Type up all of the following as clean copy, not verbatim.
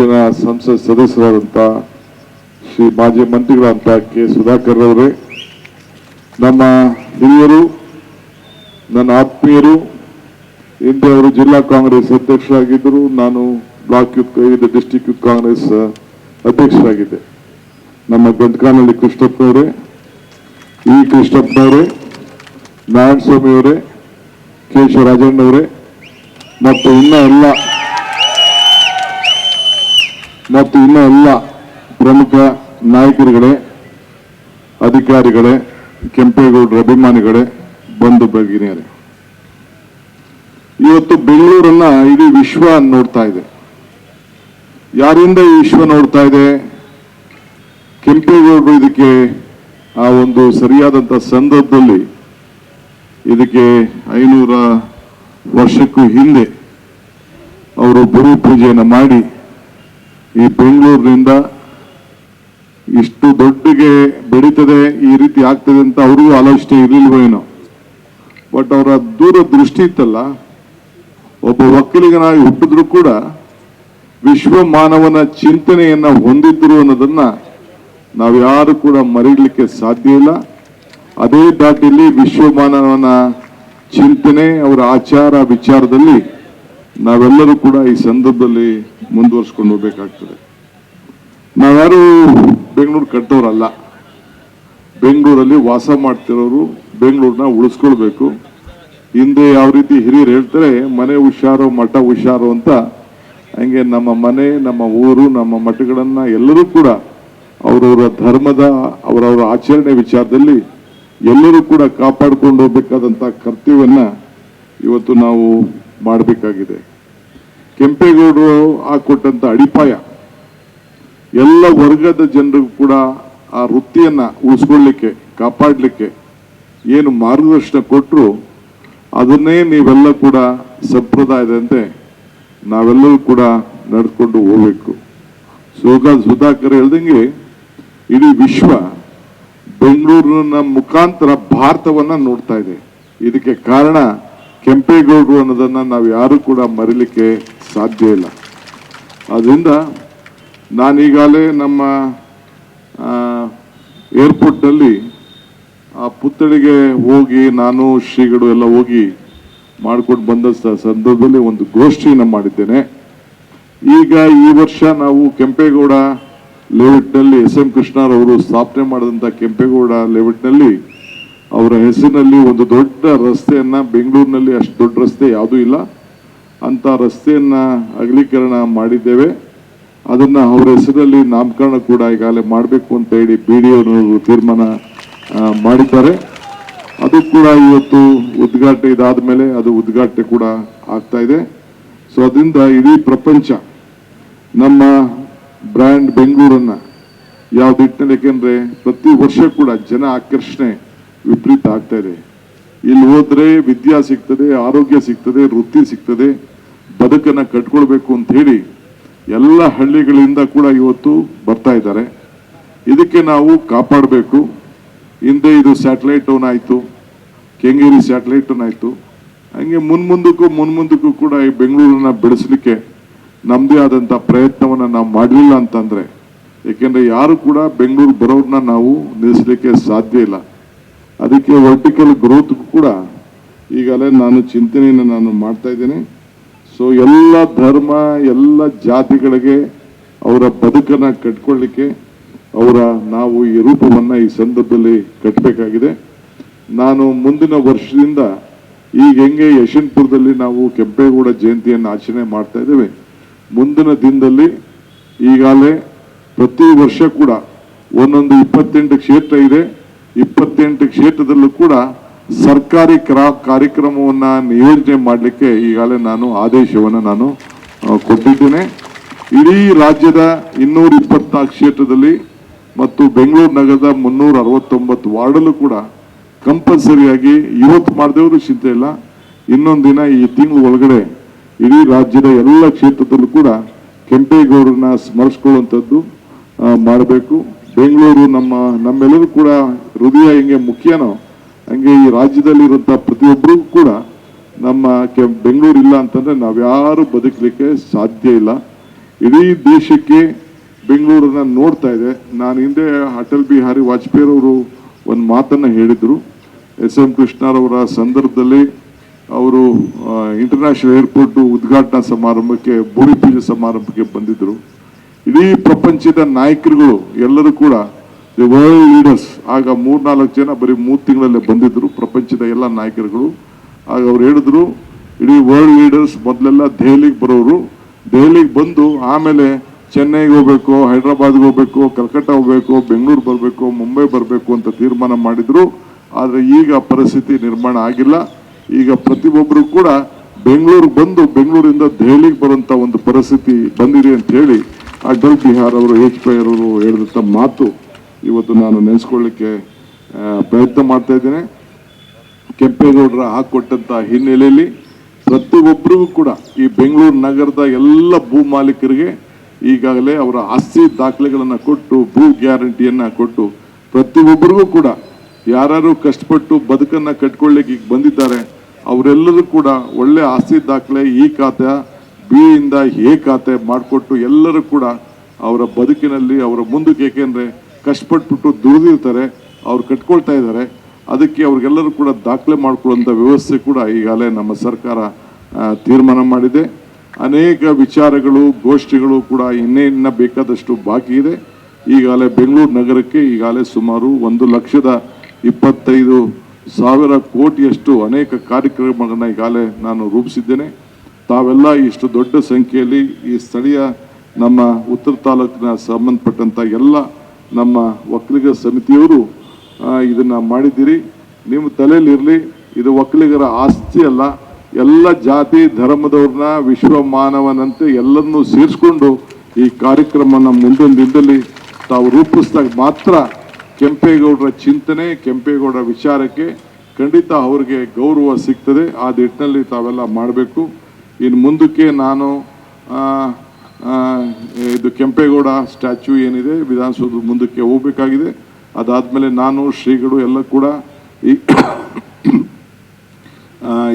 ಇತ್ತೀಚಿನ ಸಂಸತ್ ಸದಸ್ಯರಾದಂಥ ಶ್ರೀ ಮಾಜಿ ಮಂತ್ರಿಗಳಂತ ಕೆ ಸುಧಾಕರ್ ಅವರೇ, ನಮ್ಮ ಹಿರಿಯರು, ನನ್ನ ಆತ್ಮೀಯರು, ಹಿಂದೆ ಅವರು ಜಿಲ್ಲಾ ಕಾಂಗ್ರೆಸ್ ಅಧ್ಯಕ್ಷರಾಗಿದ್ದರು, ನಾನು block youth district youth Congress ಅಧ್ಯಕ್ಷರಾಗಿದ್ದೆ. ನಮ್ಮ ಗಂಟಕಾನಹಳ್ಳಿ ಕೃಷ್ಣಪ್ಪನವರೇ, ಇ ಕೃಷ್ಣಪ್ಪನವರೇ, ನಾರಾಯಣಸ್ವಾಮಿ ಅವರೇ, ಕೇಶವರಾಜಣ್ಣವರೇ ಮತ್ತು ಇನ್ನ ಎಲ್ಲ ಪ್ರಮುಖ ನಾಯಕರುಗಳೇ, ಅಧಿಕಾರಿಗಳೇ, ಕೆಂಪೇಗೌಡರ ಅಭಿಮಾನಿಗಳೇ, ಬಂಧು ಭಗಿನಿಯರೇ, ಇವತ್ತು ಬೆಂಗಳೂರನ್ನ ಇಡೀ ವಿಶ್ವ ನೋಡ್ತಾ ಇದೆ. ಯಾರಿಂದ ಈ ವಿಶ್ವ ನೋಡ್ತಾ ಇದೆ? ಕೆಂಪೇಗೌಡರು ಇದಕ್ಕೆ ಆ ಒಂದು ಸರಿಯಾದಂಥ ಸಂದರ್ಭದಲ್ಲಿ ಇದಕ್ಕೆ 500 ವರ್ಷಕ್ಕೂ ಹಿಂದೆ ಅವರು ಗುರು ಪೂಜೆಯನ್ನು ಮಾಡಿ ಈ ಬೆಂಗಳೂರಿನಿಂದ ಇಷ್ಟು ದೊಡ್ಡಗೆ ಬೆಳೀತದೆ, ಈ ರೀತಿ ಆಗ್ತದೆ ಅಂತ ಅವ್ರಿಗೂ ಆಲೋಚನೆ ಇರಲಿಲ್ವೇನೋ. ಬಟ್ ಅವರ ದೂರದೃಷ್ಟಿ ಇತ್ತಲ್ಲ, ಒಬ್ಬ ಒಕ್ಕಲಿಗನಾಗಿ ಹುಟ್ಟಿದ್ರು ಕೂಡ ವಿಶ್ವ ಮಾನವನ ಚಿಂತನೆಯನ್ನ ಹೊಂದಿದ್ರು ಅನ್ನೋದನ್ನ ನಾವ್ಯಾರು ಕೂಡ ಮರೀಲಿಕ್ಕೆ ಸಾಧ್ಯ ಇಲ್ಲ. ಅದೇ ದಾಟಿಲಿ ವಿಶ್ವ ಮಾನವನ ಚಿಂತನೆ, ಅವರ ಆಚಾರ ವಿಚಾರದಲ್ಲಿ ನಾವೆಲ್ಲರೂ ಕೂಡ ಈ ಸಂದರ್ಭದಲ್ಲಿ ಮುಂದುವರ್ಸ್ಕೊಂಡು ಹೋಗ್ಬೇಕಾಗ್ತದೆ. ನಾವ್ಯಾರು ಬೆಂಗಳೂರು ಕಟ್ಟೋರಲ್ಲ, ಬೆಂಗಳೂರಲ್ಲಿ ವಾಸ ಮಾಡ್ತಿರೋರು, ಬೆಂಗಳೂರನ್ನ ಉಳಿಸ್ಕೊಳ್ಬೇಕು. ಹಿಂದೆ ಯಾವ ರೀತಿ ಹಿರಿಯರು ಹೇಳ್ತಾರೆ, ಮನೆ ಹುಷಾರು ಮಠ ಹುಷಾರು ಅಂತ, ಹಂಗೆ ನಮ್ಮ ಮನೆ, ನಮ್ಮ ಊರು, ನಮ್ಮ ಮಠಗಳನ್ನ ಎಲ್ಲರೂ ಕೂಡ ಅವರವರ ಧರ್ಮದ ಅವರವರ ಆಚರಣೆ ವಿಚಾರದಲ್ಲಿ ಎಲ್ಲರೂ ಕೂಡ ಕಾಪಾಡಿಕೊಂಡು ಹೋಗ್ಬೇಕಾದಂಥ ಕರ್ತವ್ಯವನ್ನ ಇವತ್ತು ನಾವು ಮಾಡಬೇಕಾಗಿದೆ. ಕೆಂಪೇಗೌಡರು ಹಾಕೊಟ್ಟಂತ ಅಡಿಪಾಯ ಎಲ್ಲ ವರ್ಗದ ಜನರಿಗೂ ಕೂಡ ಆ ವೃತ್ತಿಯನ್ನ ಉಳಿಸ್ಕೊಳ್ಳಿಕ್ಕೆ, ಕಾಪಾಡಲಿಕ್ಕೆ ಏನು ಮಾರ್ಗದರ್ಶನ ಕೊಟ್ಟರು ಅದನ್ನೇ ನೀವೆಲ್ಲ ಕೂಡ ಸಂಪ್ರದಾಯದಂತೆ ನಾವೆಲ್ಲರೂ ಕೂಡ ನಡ್ಕೊಂಡು ಹೋಗ್ಬೇಕು. ಸುಧಾಕರ್ ಹೇಳ್ದಂಗೆ ಇಡೀ ವಿಶ್ವ ಬೆಂಗಳೂರಿನ ಮುಖಾಂತರ ಭಾರತವನ್ನ ನೋಡ್ತಾ ಇದೆ. ಇದಕ್ಕೆ ಕಾರಣ ಕೆಂಪೇಗೌಡರು ಅನ್ನೋದನ್ನ ನಾವು ಯಾರು ಕೂಡ ಮರಿಲಿಕ್ಕೆ ಸಾಧ್ಯ ಇಲ್ಲ. ಅದರಿಂದ ನಾನೀಗಾಗಲೇ ನಮ್ಮ ಏರ್ಪೋರ್ಟ್ನಲ್ಲಿ ಆ ಪುತ್ಥಳಿಗೆ ಹೋಗಿ ನಾನು ಶ್ರೀಗಳು ಎಲ್ಲ ಹೋಗಿ ಮಾಡ್ಕೊಂಡು ಬಂದ ಸಂದರ್ಭದಲ್ಲಿ ಒಂದು ಗೋಷ್ಠಿಯನ್ನು ಮಾಡಿದ್ದೇನೆ. ಈಗ ಈ ವರ್ಷ ನಾವು ಕೆಂಪೇಗೌಡ ಲೇಔಟ್ನಲ್ಲಿ SM ಕೃಷ್ಣರವರು ಸ್ಥಾಪನೆ ಮಾಡಿದಂಥ ಕೆಂಪೇಗೌಡ ಲೇಔಟ್ನಲ್ಲಿ ಅವರ ಹೆಸರಿನಲ್ಲಿ ಒಂದು ದೊಡ್ಡ ರಸ್ತೆಯನ್ನ, ಬೆಂಗಳೂರಿನಲ್ಲಿ ಅಷ್ಟು ದೊಡ್ಡ ರಸ್ತೆ ಯಾವುದೂ ಇಲ್ಲ ಅಂತ ರಸ್ತೆಯನ್ನ ಅಗಲೀಕರಣ ಮಾಡಿದ್ದೇವೆ. ಅದನ್ನ ಅವರ ಹೆಸರಲ್ಲಿ ನಾಮಕರಣ ಕೂಡ ಈಗಾಗಲೇ ಮಾಡಬೇಕು ಅಂತ ಹೇಳಿ BDO ತೀರ್ಮಾನ ಮಾಡಿದ್ದಾರೆ. ಅದು ಕೂಡ ಇವತ್ತು ಉದ್ಘಾಟನೆ ಇದಾದ ಮೇಲೆ ಅದು ಉದ್ಘಾಟನೆ ಕೂಡ ಆಗ್ತಾ ಇದೆ. ಸೊ ಅದರಿಂದ ಇಡೀ ಪ್ರಪಂಚ ನಮ್ಮ ಬ್ರ್ಯಾಂಡ್ ಬೆಂಗಳೂರನ್ನ ಯಾವ ನಿಟ್ಟಿನಲ್ಲಿ, ಯಾಕೆಂದ್ರೆ ಪ್ರತಿ ವರ್ಷ ಕೂಡ ಜನ ಆಕರ್ಷಣೆ ವಿಪರೀತ ಆಗ್ತಾ ಇದೆ. ಇಲ್ಲಿ ಹೋದ್ರೆ ವಿದ್ಯಾ ಸಿಗ್ತದೆ, ಆರೋಗ್ಯ ಸಿಗ್ತದೆ, ವೃತ್ತಿ ಸಿಗ್ತದೆ, ಬದುಕನ್ನ ಕಟ್ಕೊಳ್ಬೇಕು ಅಂತ ಹೇಳಿ ಎಲ್ಲ ಹಳ್ಳಿಗಳಿಂದ ಕೂಡ ಇವತ್ತು ಬರ್ತಾ ಇದ್ದಾರೆ. ಇದಕ್ಕೆ ನಾವು ಕಾಪಾಡಬೇಕು. ಹಿಂದೆ ಇದು ಸ್ಯಾಟಲೈಟ್ ಟೌನ್ ಆಯಿತು, ಕೆಂಗೇರಿ ಸ್ಯಾಟಲೈಟ್ ಟೌನ್ ಆಯಿತು. ಹಂಗೆ ಮುನ್ಮುಂದಕ್ಕೂ ಕೂಡ ಈ ಬೆಂಗಳೂರನ್ನ ಬೆಳೆಸಲಿಕ್ಕೆ ನಮ್ಮದೇ ಆದಂಥ ಪ್ರಯತ್ನವನ್ನು ನಾವು ಮಾಡಲಿಲ್ಲ ಅಂತಂದರೆ, ಏಕೆಂದರೆ ಯಾರು ಕೂಡ ಬೆಂಗಳೂರು ಬರೋರನ್ನ ನಾವು ನಿಲ್ಲಿಸಲಿಕ್ಕೆ ಸಾಧ್ಯ ಇಲ್ಲ. ಅದಕ್ಕೆ ವರ್ಟಿಕಲ್ ಗ್ರೋತ್ ಕೂಡ ಈಗಲೇ ನಾನು ಚಿಂತನೆಯನ್ನು ನಾನು ಮಾಡ್ತಾ ಇದ್ದೇನೆ. ಸೊ ಎಲ್ಲ ಧರ್ಮ, ಎಲ್ಲ ಜಾತಿಗಳಿಗೆ ಅವರ ಬದುಕನ್ನು ಕಟ್ಕೊಳ್ಳಿಕ್ಕೆ ನಾವು ಈ ರೂಪವನ್ನು ಈ ಸಂದರ್ಭದಲ್ಲಿ ಕಟ್ಟಬೇಕಾಗಿದೆ. ನಾನು ಮುಂದಿನ ವರ್ಷದಿಂದ ಈಗ ಹೆಂಗೆ ಯಶವಂತಪುರದಲ್ಲಿ ನಾವು ಕೆಂಪೇಗೌಡ ಜಯಂತಿಯನ್ನು ಆಚರಣೆ ಮಾಡ್ತಾ ಇದ್ದೇವೆ, ಮುಂದಿನ ದಿನದಲ್ಲಿ ಈಗಾಗಲೇ ಪ್ರತಿ ವರ್ಷ ಕೂಡ ಒಂದೊಂದು 28 ಕ್ಷೇತ್ರ ಇದೆ. 28 ಕ್ಷೇತ್ರದಲ್ಲೂ ಕೂಡ ಸರ್ಕಾರಿ ಕಾರ್ಯಕ್ರಮವನ್ನ ನಿಯೋಜನೆ ಮಾಡಲಿಕ್ಕೆ ಈಗಾಗಲೇ ನಾನು ಆದೇಶವನ್ನು ನಾನು ಕೊಟ್ಟಿದ್ದೇನೆ. ಇಡೀ ರಾಜ್ಯದ 224 ಕ್ಷೇತ್ರದಲ್ಲಿ ಮತ್ತು ಬೆಂಗಳೂರು ನಗರದ 369 ವಾರ್ಡಲ್ಲೂ ಕೂಡ ಕಂಪಲ್ಸರಿಯಾಗಿ ಇವತ್ತು ಮಾಡಿದವರು ಚಿಂತೆ ಇಲ್ಲ, ಇನ್ನೊಂದು ದಿನ ಈ ತಿಂಗಳ ಒಳಗಡೆ ಇಡೀ ರಾಜ್ಯದ ಎಲ್ಲ ಕ್ಷೇತ್ರದಲ್ಲೂ ಕೂಡ ಕೆಂಪೇಗೌಡರನ್ನ ಸ್ಮರಿಸ್ಕೊಳ್ಳುವಂಥದ್ದು ಮಾಡಬೇಕು. ಬೆಂಗಳೂರು ನಮ್ಮೆಲ್ಲರೂ ಕೂಡ ಹೃದಯ ಹೆಂಗೆ ಮುಖ್ಯನೋ ಹಂಗೆ ಈ ರಾಜ್ಯದಲ್ಲಿರುವಂಥ ಪ್ರತಿಯೊಬ್ಬರಿಗೂ ಕೂಡ ನಮ್ಮ ಬೆಂಗಳೂರು ಇಲ್ಲ ಅಂತಂದ್ರೆ ನಾವ್ಯಾರು ಬದುಕಲಿಕ್ಕೆ ಸಾಧ್ಯ ಇಲ್ಲ. ಇಡೀ ದೇಶಕ್ಕೆ ಬೆಂಗಳೂರನ್ನ ನೋಡ್ತಾ ಇದೆ. ನಾನು ಹಿಂದೆ ಅಟಲ್ ಬಿಹಾರಿ ವಾಜಪೇಯಿ ಅವರು ಒಂದು ಮಾತನ್ನ ಹೇಳಿದ್ರು. ಎಸ್.ಎಂ. ಕೃಷ್ಣರವರ ಸಂದರ್ಭದಲ್ಲಿ ಅವರು ಇಂಟರ್ನ್ಯಾಷನಲ್ ಏರ್ಪೋರ್ಟ್ ಉದ್ಘಾಟನಾ ಸಮಾರಂಭಕ್ಕೆ, ಭೂಮಿ ಪೂಜೆ ಸಮಾರಂಭಕ್ಕೆ ಬಂದಿದ್ರು. ಇಡೀ ಪ್ರಪಂಚದ ನಾಯಕರುಗಳು ಎಲ್ಲರೂ ಕೂಡ ದಿ ವರ್ಲ್ಡ್ ಲೀಡರ್ಸ್, ಆಗ 3-4 ಜನ ಬರೀ 3 ತಿಂಗಳಲ್ಲೇ ಬಂದಿದ್ರು, ಪ್ರಪಂಚದ ಎಲ್ಲ ನಾಯಕರುಗಳು. ಆಗ ಅವ್ರು ಹೇಳಿದ್ರು, ಇಡೀ ವರ್ಲ್ಡ್ ಲೀಡರ್ಸ್ ಮೊದಲೆಲ್ಲ ದೆಹಲಿಗೆ ಬರೋರು, ದೆಹಲಿಗೆ ಬಂದು ಆಮೇಲೆ ಚೆನ್ನೈಗೆ ಹೋಗ್ಬೇಕು, ಹೈದರಾಬಾದ್ಗೆ ಹೋಗ್ಬೇಕು, ಕಲ್ಕಟ್ಟ ಹೋಗ್ಬೇಕು, ಬೆಂಗಳೂರು ಬರಬೇಕು, ಮುಂಬೈ ಬರಬೇಕು ಅಂತ ತೀರ್ಮಾನ ಮಾಡಿದ್ರು. ಆದರೆ ಈಗ ಪರಿಸ್ಥಿತಿ ನಿರ್ಮಾಣ ಆಗಿಲ್ಲ. ಈಗ ಪ್ರತಿಯೊಬ್ಬರು ಕೂಡ ಬೆಂಗಳೂರಿಗೆ ಬಂದು ಬೆಂಗಳೂರಿಂದ ದೆಹಲಿಗೆ ಬರುವಂತ ಒಂದು ಪರಿಸ್ಥಿತಿ ಬಂದಿದೆ ಅಂತ ಹೇಳಿ ಅಟಲ್ ಬಿಹಾರ್ ಅವರು, ವಾಜಪೇಯಿ ಅವರು ಹೇಳಿದಂಥ ಮಾತು ಇವತ್ತು ನಾನು ನೆನೆಸ್ಕೊಳ್ಳಿಕ್ಕೆ ಪ್ರಯತ್ನ ಮಾಡ್ತಾ ಇದ್ದೇನೆ. ಕೆಂಪೇಗೌಡರ ಹಾಕೊಟ್ಟಂತ ಹಿನ್ನೆಲೆಯಲ್ಲಿ ಪ್ರತಿಯೊಬ್ಬರಿಗೂ ಕೂಡ ಈ ಬೆಂಗಳೂರು ನಗರದ ಎಲ್ಲ ಭೂ ಮಾಲೀಕರಿಗೆ ಈಗಾಗಲೇ ಅವರ ಆಸ್ತಿ ದಾಖಲೆಗಳನ್ನು ಕೊಟ್ಟು, ಭೂ ಗ್ಯಾರಂಟಿಯನ್ನ ಕೊಟ್ಟು, ಪ್ರತಿಯೊಬ್ಬರಿಗೂ ಕೂಡ ಯಾರು ಕಷ್ಟಪಟ್ಟು ಬದುಕನ್ನ ಕಟ್ಕೊಳ್ಳಿಕ್ಕೆ ಈಗ ಬಂದಿದ್ದಾರೆ ಅವರೆಲ್ಲರೂ ಕೂಡ ಒಳ್ಳೆ ಆಸ್ತಿ ದಾಖಲೆ, ಈ ಖಾತೆ ಬಿ ಇಂದ ಎ ಖಾತೆ ಮಾಡಿಕೊಟ್ಟು ಎಲ್ಲರೂ ಕೂಡ ಅವರ ಬದುಕಿನಲ್ಲಿ ಅವರ ಮುಂದಕ್ಕೆ, ಏಕೆಂದ್ರೆ ಕಷ್ಟಪಟ್ಬಿಟ್ಟು ದುಡಿದಿರ್ತಾರೆ, ಅವ್ರು ಕಟ್ಕೊಳ್ತಾ ಇದ್ದಾರೆ, ಅದಕ್ಕೆ ಅವ್ರಿಗೆಲ್ಲರೂ ಕೂಡ ದಾಖಲೆ ಮಾಡ್ಕೊಳ್ಳುವಂಥ ವ್ಯವಸ್ಥೆ ಕೂಡ ಈಗಾಗಲೇ ನಮ್ಮ ಸರ್ಕಾರ ತೀರ್ಮಾನ ಮಾಡಿದೆ. ಅನೇಕ ವಿಚಾರಗಳು, ಗೋಷ್ಠಿಗಳು ಕೂಡ ಇನ್ನ ಬೇಕಾದಷ್ಟು ಬಾಕಿ ಇದೆ. ಈಗಾಗಲೇ ಬೆಂಗಳೂರು ನಗರಕ್ಕೆ ಈಗಾಗಲೇ ಸುಮಾರು 1,25,000 ಕೋಟಿಯಷ್ಟು ಅನೇಕ ಕಾರ್ಯಕ್ರಮಗಳನ್ನ ಈಗಾಗಲೇ ನಾನು ರೂಪಿಸಿದ್ದೇನೆ. ತಾವೆಲ್ಲ ಇಷ್ಟು ದೊಡ್ಡ ಸಂಖ್ಯೆಯಲ್ಲಿ ಈ ಸ್ಥಳೀಯ ನಮ್ಮ ಉತ್ತರ ತಾಲೂಕಿನ ಸಂಬಂಧಪಟ್ಟಂತ ಎಲ್ಲ ನಮ್ಮ ಒಕ್ಕಲಿಗರ ಸಮಿತಿಯವರು ಇದನ್ನ ಮಾಡಿದ್ದೀರಿ. ನಿಮ್ಮ ತಲೆಯಲ್ಲಿರಲಿ, ಇದು ಒಕ್ಕಲಿಗರ ಆಸ್ತಿ ಅಲ್ಲ, ಎಲ್ಲ ಜಾತಿ ಧರ್ಮದವ್ರನ್ನ ವಿಶ್ವ ಮಾನವನಂತೆ ಎಲ್ಲರನ್ನೂ ಸೇರಿಸ್ಕೊಂಡು ಈ ಕಾರ್ಯಕ್ರಮನ ಮುಂದೊಂದು ದಿನದಲ್ಲಿ ತಾವು ರೂಪಿಸಿದಾಗ ಮಾತ್ರ ಕೆಂಪೇಗೌಡರ ಚಿಂತನೆ, ಕೆಂಪೇಗೌಡರ ವಿಚಾರಕ್ಕೆ ಖಂಡಿತ ಅವ್ರಿಗೆ ಗೌರವ ಸಿಗ್ತದೆ. ಆ ನಿಟ್ಟಿನಲ್ಲಿ ತಾವೆಲ್ಲ ಮಾಡಬೇಕು. ಇನ್ನು ಮುಂದಕ್ಕೆ ನಾನು ಇದು ಕೆಂಪೇಗೌಡ ಸ್ಟ್ಯಾಚ್ಯೂ ಏನಿದೆ ವಿಧಾನಸೌಧ ಮುಂದಕ್ಕೆ ಹೋಗಬೇಕಾಗಿದೆ. ಅದಾದಮೇಲೆ ನಾನು ಶ್ರೀಗಳು ಎಲ್ಲ ಕೂಡ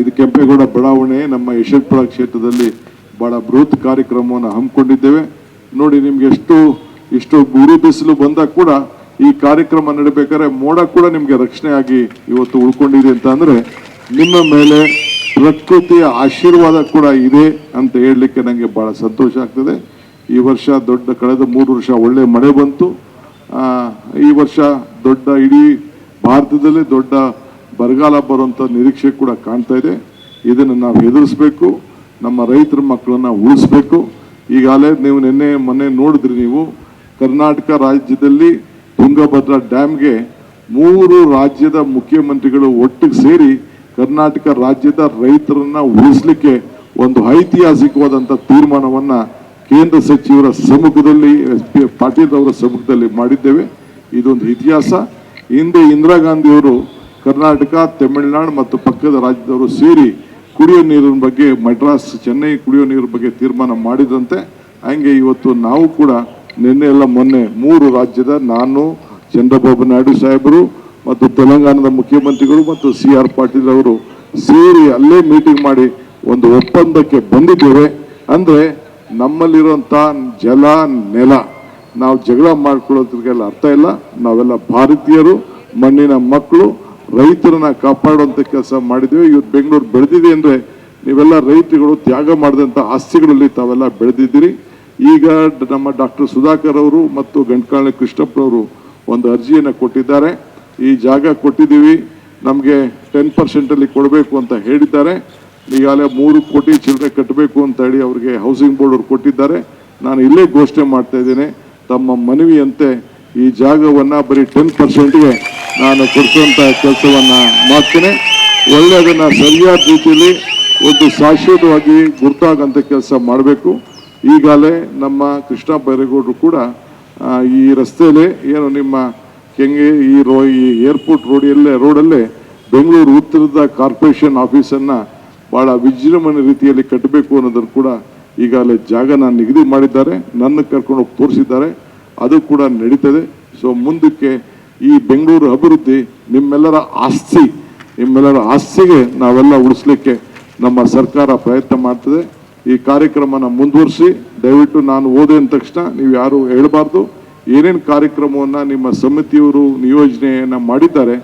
ಇದು ಕೆಂಪೇಗೌಡ ಬಡಾವಣೆ ನಮ್ಮ ಯಶವಂತಪುರ ಕ್ಷೇತ್ರದಲ್ಲಿ ಬಹಳ ಬೃಹತ್ ಕಾರ್ಯಕ್ರಮವನ್ನು ಹಮ್ಮಿಕೊಂಡಿದ್ದೇವೆ. ನೋಡಿ, ನಿಮ್ಗೆ ಇಷ್ಟು ಉರಿ ಬಿಸಿಲು ಬಂದಾಗ ಕೂಡ ಈ ಕಾರ್ಯಕ್ರಮ ನಡೀಬೇಕಾದ್ರೆ ಮೋಡ ಕೂಡ ನಿಮ್ಗೆ ರಕ್ಷಣೆ ಆಗಿ ಇವತ್ತು ಉಳ್ಕೊಂಡಿದೆ ಅಂತ ಅಂದ್ರೆ ನಿಮ್ಮ ಮೇಲೆ ಪ್ರಕೃತಿಯ ಆಶೀರ್ವಾದ ಕೂಡ ಇದೆ ಅಂತ ಹೇಳಲಿಕ್ಕೆ ನನಗೆ ಬಹಳ ಸಂತೋಷ ಆಗ್ತದೆ. ಈ ವರ್ಷ ಕಳೆದ 3 ವರ್ಷ ಒಳ್ಳೆ ಮಳೆ ಬಂತು. ಈ ವರ್ಷ ಇಡೀ ಭಾರತದಲ್ಲೇ ದೊಡ್ಡ ಬರಗಾಲ ಬರುವಂತ ನಿರೀಕ್ಷೆ ಕೂಡ ಕಾಣ್ತಾ ಇದೆ. ಇದನ್ನು ನಾವು ಎದುರಿಸಬೇಕು, ನಮ್ಮ ರೈತರ ಮಕ್ಕಳನ್ನ ಉಳಿಸ್ಬೇಕು. ಈಗಾಗಲೇ ನೀವು ಮೊನ್ನೆ ನೋಡಿದ್ರಿ, ನೀವು ಕರ್ನಾಟಕ ರಾಜ್ಯದಲ್ಲಿ ತುಂಗಭದ್ರಾ ಡ್ಯಾಮ್ಗೆ 3 ರಾಜ್ಯದ ಮುಖ್ಯಮಂತ್ರಿಗಳು ಒಟ್ಟಿಗೆ ಸೇರಿ ಕರ್ನಾಟಕ ರಾಜ್ಯದ ರೈತರನ್ನ ಉಳಿಸ್ಲಿಕ್ಕೆ ಒಂದು ಐತಿಹಾಸಿಕವಾದಂಥ ತೀರ್ಮಾನವನ್ನ ಕೇಂದ್ರ ಸಚಿವರ ಸಮ್ಮುಖದಲ್ಲಿ, SP ಪಾಟೀಲ್ ಅವರ ಸಮ್ಮುಖದಲ್ಲಿ ಮಾಡಿದ್ದೇವೆ. ಇದೊಂದು ಇತಿಹಾಸ. ಹಿಂದೆ ಇಂದಿರಾ ಗಾಂಧಿಯವರು ಕರ್ನಾಟಕ, ತಮಿಳುನಾಡು ಮತ್ತು ಪಕ್ಕದ ರಾಜ್ಯದವರು ಸೇರಿ ಕುಡಿಯೋ ನೀರಿನ ಬಗ್ಗೆ, ಮಡ್ರಾಸ್, ಚೆನ್ನೈ ಕುಡಿಯೋ ನೀರಿನ ಬಗ್ಗೆ ತೀರ್ಮಾನ ಮಾಡಿದಂತೆ, ಹಂಗೆ ಇವತ್ತು ನಾವು ಕೂಡ ಮೊನ್ನೆ 3 ರಾಜ್ಯದ, ನಾನು, ಚಂದ್ರಬಾಬು ನಾಯ್ಡು ಸಾಹೇಬರು ಮತ್ತು ತೆಲಂಗಾಣದ ಮುಖ್ಯಮಂತ್ರಿಗಳು ಮತ್ತು CR ಪಾಟೀಲ್ ಅವರು ಸೇರಿ ಅಲ್ಲೇ ಮೀಟಿಂಗ್ ಮಾಡಿ ಒಂದು ಒಪ್ಪಂದಕ್ಕೆ ಬಂದಿದ್ದೇವೆ. ಅಂದ್ರೆ ನಮ್ಮಲ್ಲಿರುವಂತ ಜಲ, ನೆಲ ನಾವು ಜಗಳ ಮಾಡ್ಕೊಳ್ಳೋದ್ರಿಗೆಲ್ಲ ಅರ್ಥ ಇಲ್ಲ. ನಾವೆಲ್ಲ ಭಾರತೀಯರು, ಮಣ್ಣಿನ ಮಕ್ಕಳು, ರೈತರನ್ನ ಕಾಪಾಡುವಂತ ಕೆಲಸ ಮಾಡಿದ್ದೇವೆ. ಇವತ್ತು ಬೆಂಗಳೂರು ಬೆಳೆದಿದೆ ಅಂದ್ರೆ ನೀವೆಲ್ಲ ರೈತರುಗಳು ತ್ಯಾಗ ಮಾಡಿದಂತ ಆಸ್ತಿಗಳಲ್ಲಿ ತಾವೆಲ್ಲ ಬೆಳೆದಿದ್ದೀರಿ. ಈಗ ನಮ್ಮ ಡಾಕ್ಟರ್ ಸುಧಾಕರ್ ಅವರು ಮತ್ತು ಗಂಟ್ಕಾಳೆ ಕೃಷ್ಣಪ್ಪರವರು ಒಂದು ಅರ್ಜಿಯನ್ನು ಕೊಟ್ಟಿದ್ದಾರೆ. ಈ ಜಾಗ ಕೊಟ್ಟಿದ್ದೀವಿ, ನಮಗೆ 10% ಅಲ್ಲಿ ಕೊಡಬೇಕು ಅಂತ ಹೇಳಿದ್ದಾರೆ. ಈಗಾಗಲೇ 3 ಕೋಟಿ ಚಿಲ್ಲರೆ ಕಟ್ಟಬೇಕು ಅಂತ ಹೇಳಿ ಅವರಿಗೆ ಹೌಸಿಂಗ್ ಬೋರ್ಡ್ ಅವರು ಕೊಟ್ಟಿದ್ದಾರೆ. ನಾನು ಇಲ್ಲೇ ಘೋಷಣೆ ಮಾಡ್ತಾ ಇದ್ದೇನೆ, ತಮ್ಮ ಮನವಿಯಂತೆ ಈ ಜಾಗವನ್ನ ಬರೀ 10%ಗೆ ನಾನು ಕೊಡಿಸುವಂತ ಕೆಲಸವನ್ನ ಮಾಡ್ತೇನೆ. ಒಳ್ಳೆಯದನ್ನ ಸರಿಯಾದ ರೀತಿಯಲ್ಲಿ ಒಂದು ಶಾಶ್ವತವಾಗಿ ಗುರುತಾಗಂತ ಕೆಲಸ ಮಾಡಬೇಕು. ಈಗಾಗಲೇ ನಮ್ಮ ಕೃಷ್ಣ ಬೈರೇಗೌಡರು ಕೂಡ ಈ ರಸ್ತೆಯಲ್ಲಿ ಏನು ನಿಮ್ಮ ಕೆಂಗೆ ಈ ಏರ್ಪೋರ್ಟ್ ರೋಡಲ್ಲೇ ಬೆಂಗಳೂರು ಉತ್ತರದ ಕಾರ್ಪೊರೇಷನ್ ಆಫೀಸನ್ನ ಬಹಳ ವಿಜೃಂಭಣೆ ರೀತಿಯಲ್ಲಿ ಕಟ್ಟಬೇಕು ಅನ್ನೋದನ್ನು ಕೂಡ ಈಗಾಗಲೇ ಜಾಗನ ನಿಗದಿ ಮಾಡಿದ್ದಾರೆ, ನನ್ನ ಕರ್ಕೊಂಡು ಹೋಗಿ ತೋರಿಸಿದ್ದಾರೆ. ಅದು ಕೂಡ ನಡೀತದೆ. ಸೊ ಮುಂದಕ್ಕೆ ಈ ಬೆಂಗಳೂರು ಅಭಿವೃದ್ಧಿ ನಿಮ್ಮೆಲ್ಲರ ಆಸ್ತಿಗೆ ನಾವೆಲ್ಲ ಉಳಿಸ್ಲಿಕ್ಕೆ ನಮ್ಮ ಸರ್ಕಾರ ಪ್ರಯತ್ನ ಮಾಡ್ತದೆ. ಈ ಕಾರ್ಯಕ್ರಮನ ಮುಂದುವರಿಸಿ. ದಯವಿಟ್ಟು ನಾನು ಓದೆ ಅಂದ ತಕ್ಷಣ ನೀವು ಯಾರು ಹೇಳಬಾರ್ದು. ಏನೇನು ಕಾರ್ಯಕ್ರಮವನ್ನು ನಿಮ್ಮ ಸಮಿತಿಯವರು ನಿಯೋಜನೆಯನ್ನು ಮಾಡಿದ್ದಾರೆ